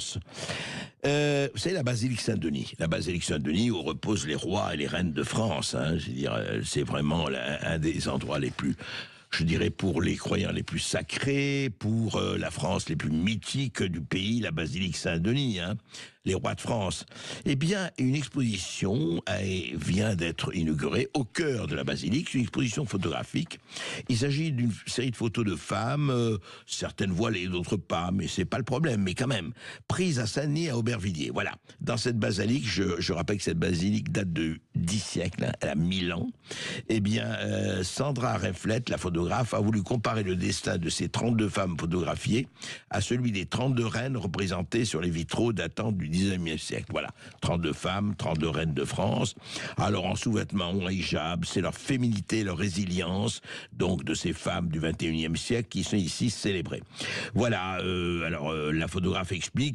France. Vous savez, la basilique Saint-Denis où reposent les rois et les reines de France. Je veux dire, c'est vraiment un des endroits les plus, je dirais, pour les croyants les plus sacrés, pour la France les plus mythiques du pays, la basilique Saint-Denis, les rois de France. Eh bien, une exposition vient d'être inaugurée au cœur de la basilique, une exposition photographique. Il s'agit d'une série de photos de femmes, certaines voilées, d'autres pas, mais c'est pas le problème, mais quand même, prises à Saint-Denis, à Aubervilliers. Voilà. Dans cette basilique, je rappelle que cette basilique date de 10 siècles, elle a 1000 ans. Eh bien, Sandra Reflet, la photographe, a voulu comparer le destin de ces 32 femmes photographiées à celui des 32 reines représentées sur les vitraux datant du 19e siècle. Voilà, 32 femmes, 32 reines de France. Alors en sous-vêtements, en hijab, c'est leur féminité, leur résilience, donc de ces femmes du 21e siècle qui sont ici célébrées. Voilà, la photographe explique